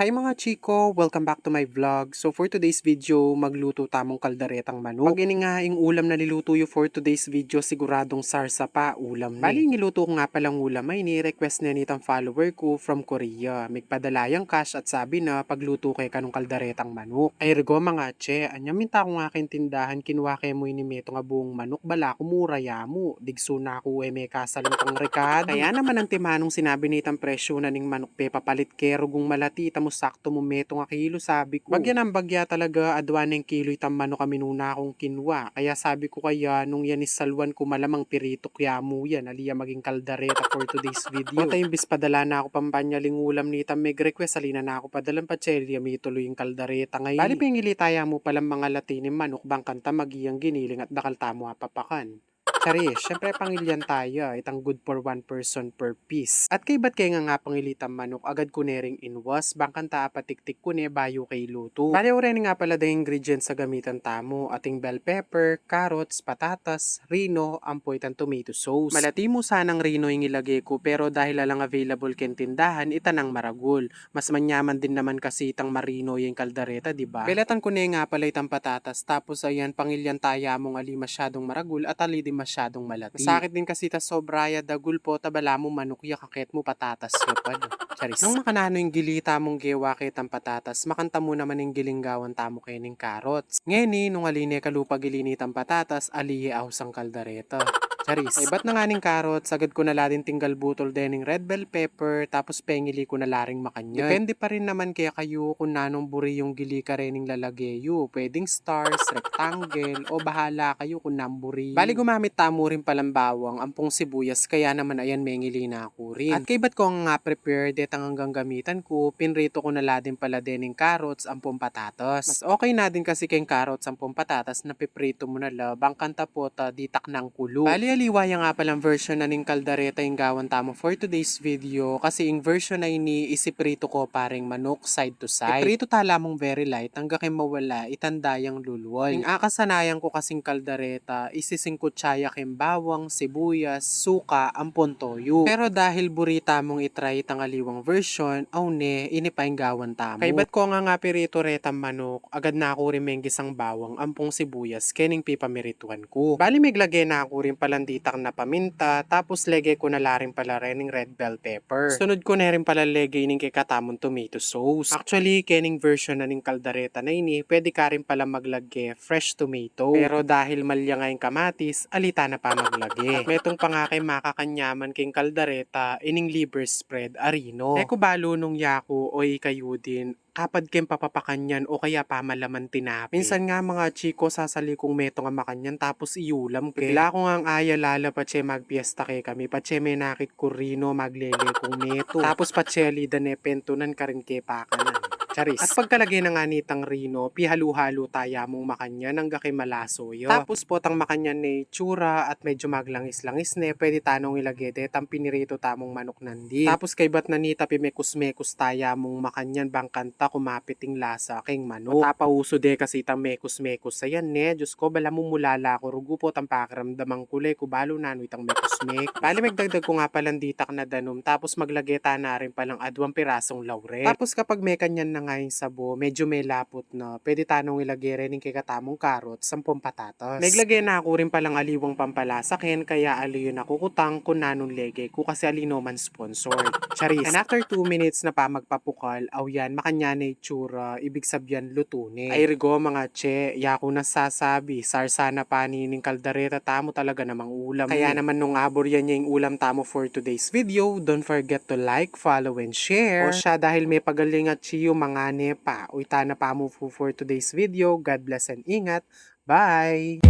Hi mga chiko! Welcome back to my vlog. So for today's video, magluto tamong kaldaretang manok. Pag iningaing ulam na niluto yung for today's video, siguradong sarsa pa ulam ni. Bali, niluto ko nga palang ulam ay ni-request na nitang follower ko from Korea. Migpadalayang cash at sabi na pagluto kay kanong kaldaretang manok. Ay rigo mga che, anya minta ko nga aking tindahan, kinuha kay mo ini meto nga buong manok, bala ko mura yamo. Digso na ako may kasalang pang rekado. Kaya naman ang timanong sinabi nitang presyo na ning manok pe papalit kero gung malati tamo sakto mo meto nga kilo sabi ko. Bagyan ang bagya talaga adwan ng kilo itamano kami nuna akong kinwa. Kaya sabi ko kaya nung yan isalwan ko malamang pirito kaya mo yan aliya maging kaldareta for today's video. Mata imbis padala na ako pampanyaling ulam ni tam meg request alina na ako padalang pachelya may tuloy yung kaldareta ngayon. Bali pingili taya mo palang mga latinin manok bang kanta magiyang giniling at dakal tamo apapakan. Charis, syempre pangilyan tayo, itang good for one person per piece. At kay ba't kaya nga pangilitan manok, agad ko nering inwas, bangkan ta patiktik ko ne bayo kay luto. Bale rin nga pala the ingredients sa gamitan tamo, ating bell pepper, carrots, patatas, rino, ampoy tan tomato sauce. Malati mo sanang rino yung ilagay ko, pero dahil lang available ken tindahan, itanang maragol. Mas manyaman din naman kasi itang marino yung kaldareta, di ba? Belatan ko ne nga pala itang patatas, tapos ayan pangilyan taya mong ali masyadong maragol at ali di masyadong malati. Masakit din kasi ta sobraya dagul po tabala mo manok ya kakit mo patatas yo pa do. Charis. Nung makanano yung gilita mong gewa kay tam patatas, makanta mo naman yung gilinggawan tamo kay ning carrots. Ngeni nung aline kalupa gilini tam patatas, aliye ahusang kaldareta. Charis. Ay, ba't na nga ning carrots, agad ko na ladin tinggal butol din ng red bell pepper, tapos pengili ko na laring makanya. Depende pa rin naman kaya kayo kung nanong buri yung gili ka rin ng lalagyayo. Pwedeng stars, rectangle, o bahala kayo kung namburi. Bali gumamit tamo rin palang bawang, ampong sibuyas, kaya naman ayan mengili na ako rin. At kay ba't ko nga prepare detang hanggang gamitan ko, pinrito ko na ladin pala din ng carrots, ampong patatas. Mas okay na din kasi kayong carrots, ampong patatas, na piprito mo na labang kanta po ta ditak ng kulo. Bali aliwaya nga palang version na ning kaldareta yung gawan tamo for today's video kasi yung version na ini isiprito ko paring manok side to side. Iprito tala mong very light hanggang kay mawala itandayang lulwal. Yung akasanayan ko kasing kaldareta isising kutsaya king bawang, sibuyas, suka, ampon toyo. Pero dahil burita mong itry itang aliwang version, ne inipaing gawan tamo. Kay ba't ko nga pirito retang manok, agad na ako rin menggisang bawang, ampong sibuyas, kening pipamirituan ko. Bali miglagay na ako rin palang ditak na paminta, tapos legay ko na laring pala rin ng red bell pepper. Sunod ko na rin pala legay ng kikatamon tomato sauce. Actually, kening version na ning kaldareta na ini, pwede ka rin pala maglagay fresh tomato. Pero dahil malya nga yung kamatis, alita na pa maglagay. At metong pa nga kay makakanyaman king kaldareta, ining liver spread arino. Eko balo nung yaku o kayo din, kapad kem papapakanyan o kaya pamalaman tinapi. Minsan nga mga chiko sasali kong meto nga makanyan tapos iulam ke. Bigla ko nga ang aya lala pache magpiesta ke kami. Pache may nakit kurino maglele kong meto. Tapos pache lidane pentunan ka rin ke pakanan. Charis. At pagkalagay na nga nitang rino, pihalu-halo taya mong makanyan hanggang kay malaso yo. Tapos po tang makanyan ni tsura at medyo maglangis-langis ne, pwede tanong ilagay de tam pinirito tamong manok nandi. Tapos kay bat na nita pimekus-mekus taya mong makanyan bang kanta kumapiting lasa king manok. Tapauso de kasi tam mekus-mekus sayan ne. Diyos ko bala mo mulala ko rugo po tam pakiramdamang kulay ko balo nano itang mekus-mek. Bali magdagdag ko nga palang ditak na danom tapos maglagay ta na rin palang adwang pirasong laurel. Tapos kapag may kanyan na nga yung sabo, medyo may lapot na, pwede tanong ilagay rin yung kikatamong carrots, 10 patatas. Naglagay na ako rin palang aliwang pampalasakin, kaya aliyo na kukutang kung nanong legay ko kasi alino man sponsored. Charis. And after 2 minutes na pa magpapukal, aw yan, makanya na itsura, ibig sabihan luto ni. Ay rigo mga che, yako nasasabi, sarsana pa nining kaldareta tamo talaga namang ulam. Kaya naman nung abor yan yung ulam tamo for today's video, don't forget to like, follow, and share. O siya dahil may pagaling at chiyo mga nepa. Uy, tana pa mo for today's video. God bless and ingat. Bye!